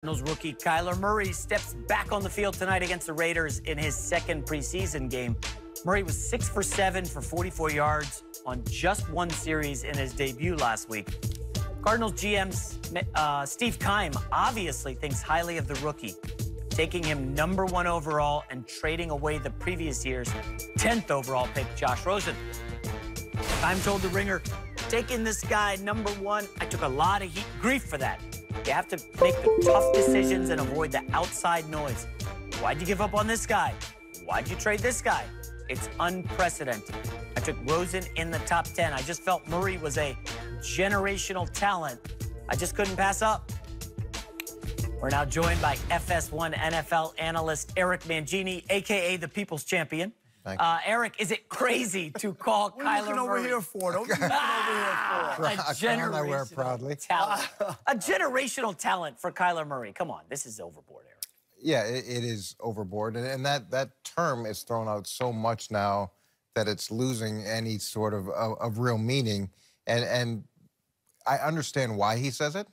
Cardinals rookie Kyler Murray steps back on the field tonight against the Raiders in his second preseason game. Murray was 6 for 7 for 44 yards on just one series in his debut last week. Cardinals GM Steve Keim obviously thinks highly of the rookie, taking him #1 overall and trading away the previous year's 10th overall pick, Josh Rosen. Keim told The Ringer, taking this guy #1, I took a lot of grief for that. You have to make the tough decisions and avoid the outside noise. Why'd you give up on this guy? Why'd you trade this guy? It's unprecedented. I took Rosen in the top 10. I just felt Murray was a generational talent. I just couldn't pass up. We're now joined by FS1 NFL analyst Eric Mangini, a.k.a. the People's Champion. Eric, is it crazy to call Kyler Murray? Over here for? Don't be looking over here for. A generational talent for Kyler Murray. Come on, this is overboard, Eric. Yeah, it is overboard, and that term is thrown out so much now that it's losing any sort of real meaning. And I understand why he says it,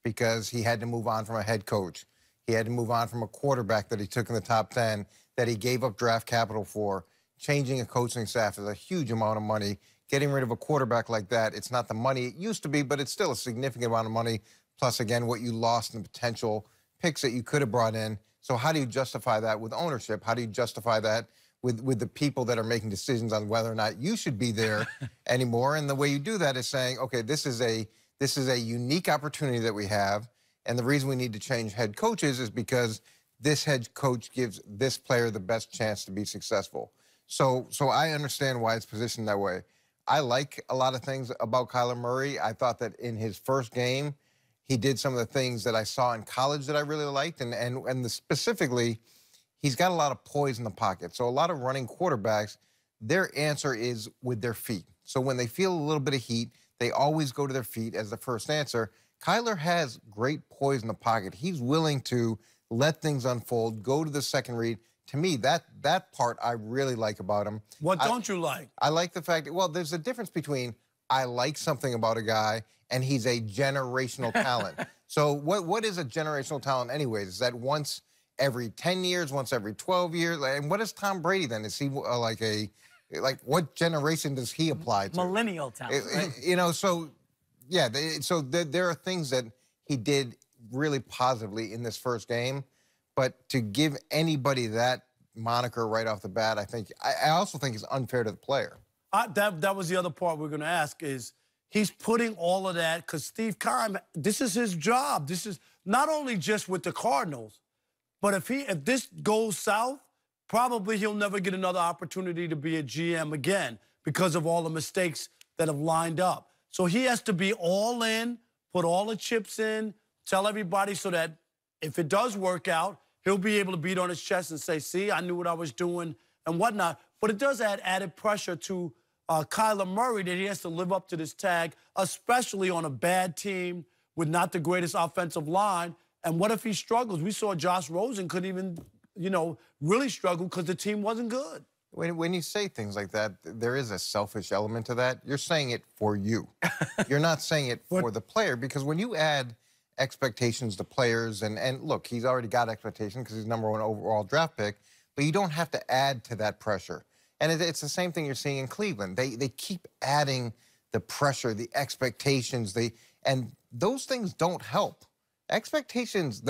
because he had to move on from a head coach. He had to move on from a quarterback that he took in the top 10, that he gave up draft capital for. Changing a coaching staff is a huge amount of money. Getting rid of a quarterback like that, it's not the money it used to be, but it's still a significant amount of money. Plus, again, what you lost in the potential picks that you could have brought in. So how do you justify that with ownership? How do you justify that with the people that are making decisions on whether or not you should be there anymore? And the way you do that is saying, okay, this is a unique opportunity that we have. And the reason we need to change head coaches is because this head coach gives this player the best chance to be successful. So I understand why it's positioned that way. I like a lot of things about Kyler Murray. I thought that in his first game, he did some of the things that I saw in college that I really liked. And specifically, he's got a lot of poise in the pocket. So a lot of running quarterbacks, their answer is with their feet. So when they feel a little bit of heat, they always go to their feet as the first answer. Kyler has great poise in the pocket. He's willing to let things unfold, go to the second read. To me, that part I really like about him. What don't you like? I like the fact that, well, there's a difference between I like something about a guy and he's a generational talent. So what is a generational talent anyways? Is that once every 10 years, once every 12 years? And what is Tom Brady then? Is he like what generation does he apply to? Millennial talent, right? You know, so yeah, there are things that he did really positively in this first game. But to give anybody that moniker right off the bat, I also think is unfair to the player. That was the other part we're going to ask is he's putting all of that because Steve Keim, this is his job. This is not only just with the Cardinals, but if this goes south, probably he'll never get another opportunity to be a GM again because of all the mistakes that have lined up. So he has to be all in, put all the chips in, tell everybody so that if it does work out, he'll be able to beat on his chest and say, see, I knew what I was doing and whatnot. But it does add added pressure to Kyler Murray that he has to live up to this tag, especially on a bad team with not the greatest offensive line. And what if he struggles? We saw Josh Rosen couldn't even, really struggle because the team wasn't good. When you say things like that, there is a selfish element to that. You're saying it for you. You're not saying it for the player, because when you add expectations to players, and look, he's already got expectations because he's #1 overall draft pick, but you don't have to add to that pressure. And it's the same thing you're seeing in Cleveland. They keep adding the pressure, the expectations, and those things don't help. Expectations,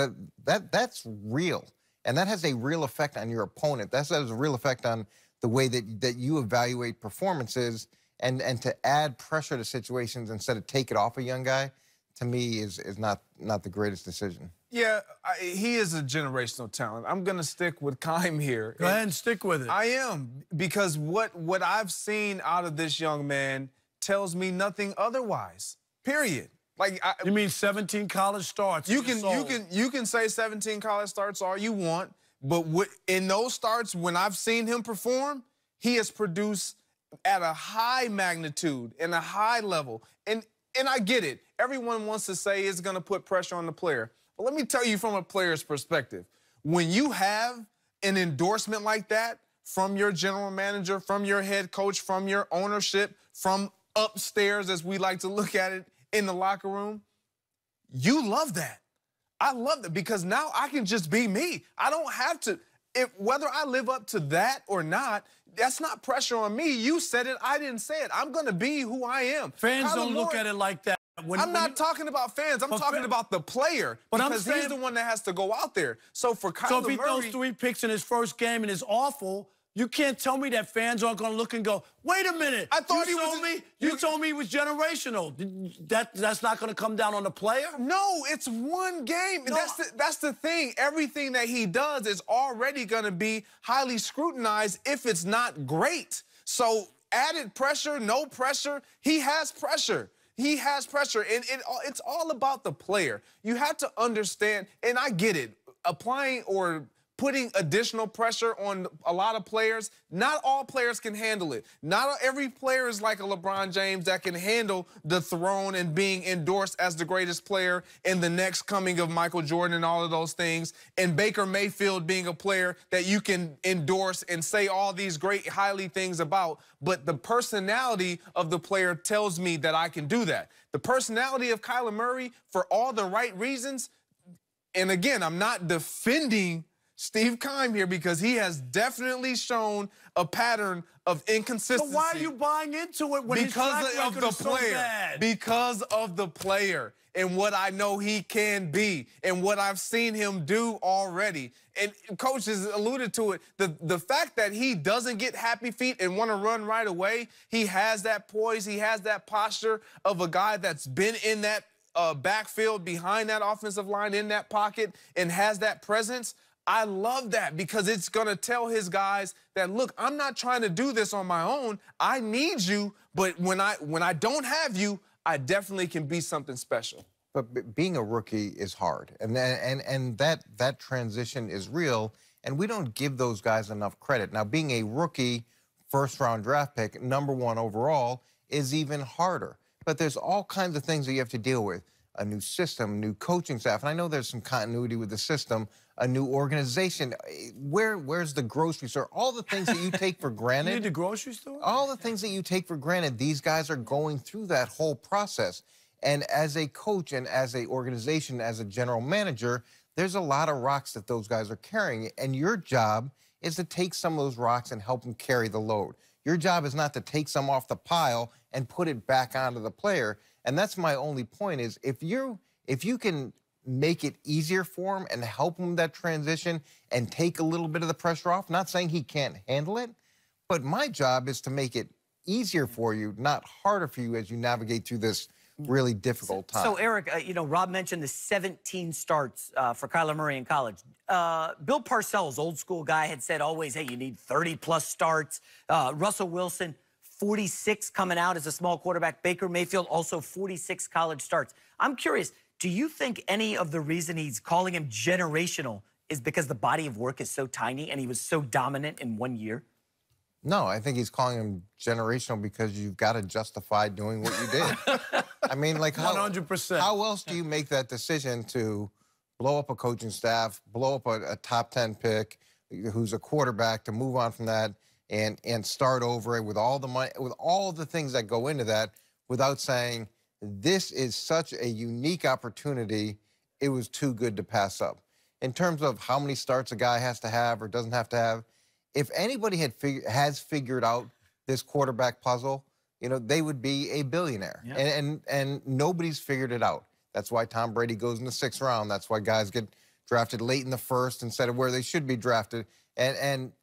that's real, and that has a real effect on your opponent. That has a real effect on the way that you evaluate performances, and to add pressure to situations instead of take it off a young guy, to me, is not the greatest decision. Yeah, he is a generational talent. I'm going to stick with Keim here. Go ahead and stick with it. I am, because what I've seen out of this young man tells me nothing otherwise, period. Like, you mean 17 college starts? You can say 17 college starts all you want, but in those starts, when I've seen him perform, he has produced at a high magnitude and a high level. And I get it. Everyone wants to say it's going to put pressure on the player. But let me tell you from a player's perspective, when you have an endorsement like that from your general manager, from your head coach, from your ownership, from upstairs, as we like to look at it, in the locker room, you love that. I love that because now I can just be me. I don't have to, whether I live up to that or not, that's not pressure on me. You said it, I didn't say it. I'm gonna be who I am. Fans don't look at it like that. I'm not talking about fans. I'm talking about the player because he's the one that has to go out there. So for Kyler Murray, so if he throws 3 picks in his first game and is awful, you can't tell me that fans aren't going to look and go, wait a minute. I thought you told me he was generational. That's not going to come down on the player? No, it's one game. No. That's the thing. Everything that he does is already going to be highly scrutinized if it's not great. So added pressure, no pressure, he has pressure. He has pressure, and it's all about the player. You have to understand, and I get it, applying or putting additional pressure on a lot of players, not all players can handle it. Not every player is like a LeBron James that can handle the throne and being endorsed as the greatest player in the next coming of Michael Jordan and all of those things, and Baker Mayfield being a player that you can endorse and say all these great, highly things about, but the personality of the player tells me that I can do that. The personality of Kyler Murray, for all the right reasons, and again, I'm not defending Steve Keim here because he has definitely shown a pattern of inconsistency. So why are you buying into it when his track record is so bad? Because of the player and what I know he can be and what I've seen him do already. And Coach has alluded to it. The fact that he doesn't get happy feet and want to run right away, he has that poise, he has that posture of a guy that's been in that backfield behind that offensive line in that pocket and has that presence. I love that because it's going to tell his guys that, look, I'm not trying to do this on my own. I need you, but when I don't have you, I definitely can be something special. But being a rookie is hard, and that transition is real, and we don't give those guys enough credit. Now, being a rookie, first-round draft pick, #1 overall, is even harder. But there's all kinds of things that you have to deal with. A new system, new coaching staff, and I know there's some continuity with the system, a new organization. Where's the grocery store? All the things that you take for granted. You need the grocery store? All the things that you take for granted, these guys are going through that whole process. And as a coach and as an organization, as a general manager, there's a lot of rocks that those guys are carrying. And your job is to take some of those rocks and help them carry the load. Your job is not to take some off the pile and put it back onto the player. And that's my only point is if you can make it easier for him and help him that transition and take a little bit of the pressure off, not saying he can't handle it, but my job is to make it easier for you, not harder for you as you navigate through this really difficult time. So Eric, you know, Rob mentioned the 17 starts for Kyler Murray in college. Bill Parcells, old school guy, had said always, hey, you need 30+ starts. Russell Wilson, 46 coming out as a small quarterback. Baker Mayfield, also 46 college starts. I'm curious, do you think any of the reason he's calling him generational is because the body of work is so tiny and he was so dominant in 1 year? No, I think he's calling him generational because you've got to justify doing what you did. I mean, like, 100%. How else do you make that decision to blow up a coaching staff, blow up a top 10 pick who's a quarterback, to move on from that and start over with all the money, with all the things that go into that, without saying, this is such a unique opportunity, it was too good to pass up. In terms of how many starts a guy has to have or doesn't have to have, if anybody has figured out this quarterback puzzle, you know, they would be a billionaire. Yeah. And nobody's figured it out. That's why Tom Brady goes in the 6th round. That's why guys get drafted late in the 1st instead of where they should be drafted. And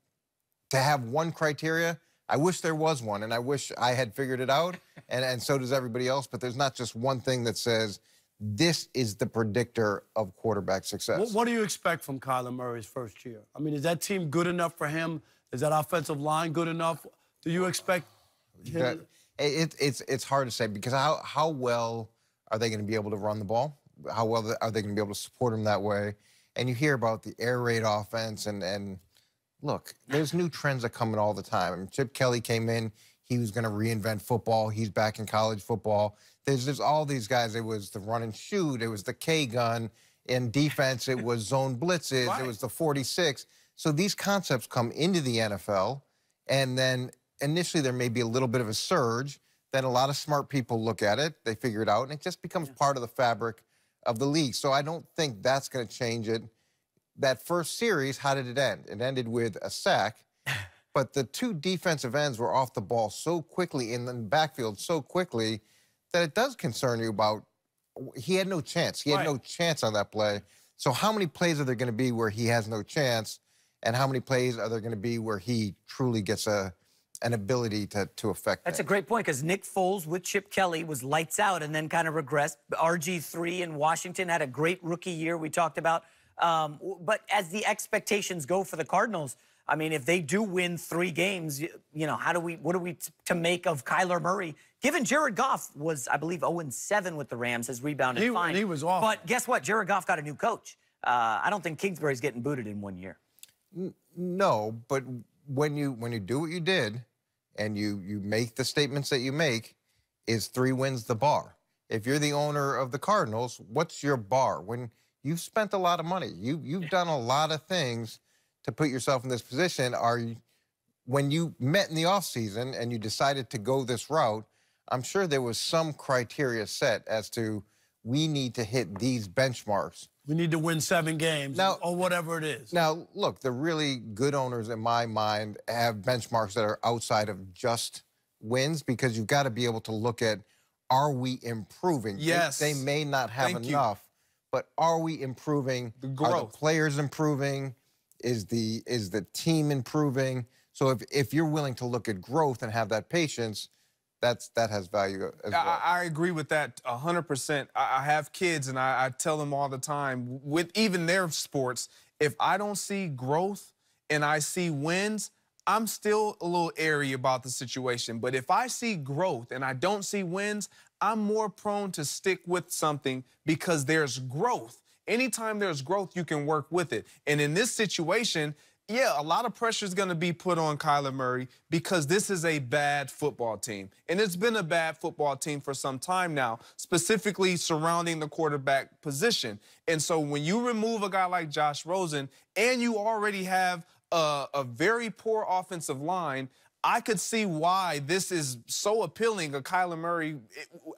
to have one criteria, I wish there was one, and I wish I had figured it out, and so does everybody else, but there's not just one thing that says this is the predictor of quarterback success. What do you expect from Kyler Murray's first year? I mean, is that team good enough for him? Is that offensive line good enough? Do you expect him? It's hard to say because how well are they going to be able to run the ball? How well are they going to be able to support him that way? And you hear about the air raid offense, and look, there's new trends that come in all the time. I mean, Chip Kelly came in. He was going to reinvent football. He's back in college football. There's all these guys. It was the run and shoot. It was the K-gun. In defense, it was zone blitzes. Right. It was the 46. So these concepts come into the NFL, and then initially there may be a little bit of a surge. Then a lot of smart people look at it. They figure it out, and it just becomes part of the fabric of the league. So I don't think that's going to change it. That first series, how did it end? It ended with a sack, but the two defensive ends were off the ball so quickly in the backfield so quickly that it does concern you about he had no chance. He had no chance on that play. So how many plays are there going to be where he has no chance, and how many plays are there going to be where he truly gets an ability to affect That's things? a great point, because Nick Foles with Chip Kelly was lights out and then kind of regressed. RG3 in Washington had a great rookie year we talked about. But as the expectations go for the Cardinals, I mean, if they do win 3 games, you know, what are we to make of Kyler Murray? Given Jared Goff was, I believe, 0-7 with the Rams, has rebounded fine. He was awful. But guess what? Jared Goff got a new coach. I don't think Kingsbury's getting booted in 1 year. No, but when you do what you did and you make the statements that you make, is 3 wins the bar? If you're the owner of the Cardinals, what's your bar? When you've spent a lot of money, you've done a lot of things to put yourself in this position. When you met in the offseason and you decided to go this route, I'm sure there was some criteria set as to we need to hit these benchmarks. We need to win 7 games now, or whatever it is. Now, look, the really good owners in my mind have benchmarks that are outside of just wins, because you've got to be able to look at, are we improving? Yes. They may not have enough, but are we improving? The growth. Are the players improving? Is the team improving? So if you're willing to look at growth and have that patience, that has value as well. I agree with that 100%. I have kids, and I tell them all the time, with even their sports, if I don't see growth and I see wins, I'm still a little airy about the situation. But if I see growth and I don't see wins, I'm more prone to stick with something because there's growth. Anytime there's growth, you can work with it. And in this situation, yeah, a lot of pressure is going to be put on Kyler Murray because this is a bad football team. And it's been a bad football team for some time now, specifically surrounding the quarterback position. And so when you remove a guy like Josh Rosen and you already have a very poor offensive line, I could see why this is so appealing. Kyler Murray,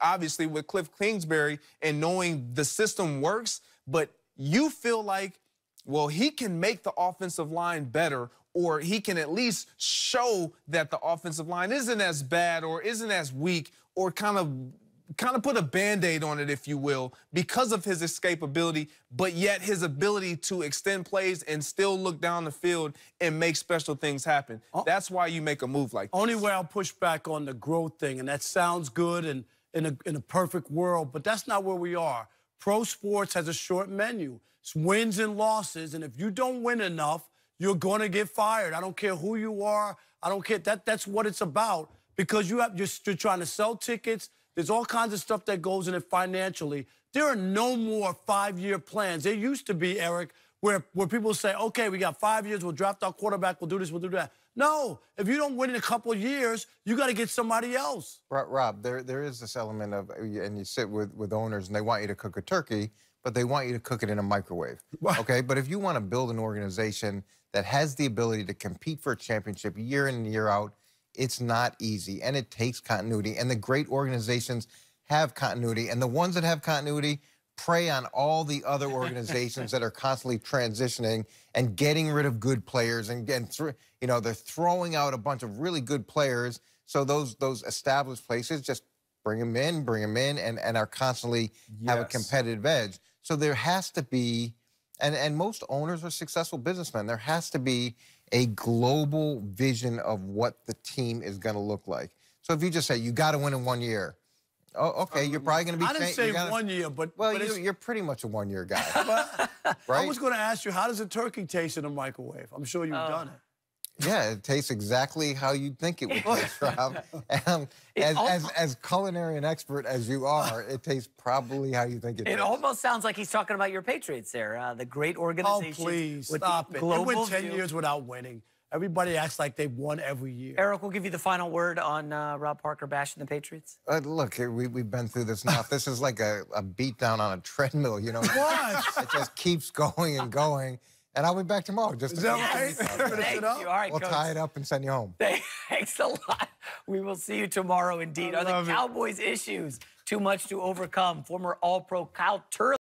obviously with Cliff Kingsbury and knowing the system works, but you feel like, well, he can make the offensive line better, or he can at least show that the offensive line isn't as bad or isn't as weak, or kind of put a Band-Aid on it, if you will, because of his escapability, but yet his ability to extend plays and still look down the field and make special things happen. That's why you make a move like this. Only way I'll push back on the growth thing, and that sounds good and in a perfect world, but that's not where we are. Pro sports has a short menu. It's wins and losses, and if you don't win enough, you're going to get fired. I don't care who you are. I don't care. That's what it's about, because you're trying to sell tickets. There's all kinds of stuff that goes in it financially. There are no more 5-year plans. There used to be, Eric, where people say, okay, we got 5 years, we'll draft our quarterback, we'll do this, we'll do that. No, if you don't win in a couple of years, you got to get somebody else. Rob, there is this element of, and you sit with owners and they want you to cook a turkey, but they want you to cook it in a microwave, okay? But if you want to build an organization that has the ability to compete for a championship year in and year out, it's not easy, and it takes continuity, and the great organizations have continuity, and the ones that have continuity prey on all the other organizations that are constantly transitioning and getting rid of good players, and you know, they're throwing out a bunch of really good players, so those established places just bring them in, and are constantly have a competitive edge. So there has to be, and most owners are successful businessmen, there has to be a global vision of what the team is going to look like. So if you just say, you got to win in 1 year, oh, okay, you're probably going to be... I didn't say 1 year, but... Well, you're pretty much a 1 year guy, right? I was going to ask you, how does a turkey taste in a microwave? I'm sure you've done it. Yeah, it tastes exactly how you'd think it would taste, Rob. And as culinary an expert as you are, it tastes probably how you think it tastes. It almost sounds like he's talking about your Patriots there, the great organization. Oh, please, with stop the it. global They went 10 view. years without winning. Everybody acts like they've won every year. Eric, we'll give you the final word on Rob Parker bashing the Patriots. Look, we've been through this now. This is like a beat down on a treadmill, you know? What? It just keeps going and going. And I'll be back tomorrow. Just Is that right? Thank you. All right, we'll Coach. tie it up and send you home. Thanks a lot. We will see you tomorrow, indeed. Are the Cowboys' issues too much to overcome? Former All-Pro Kyle Turley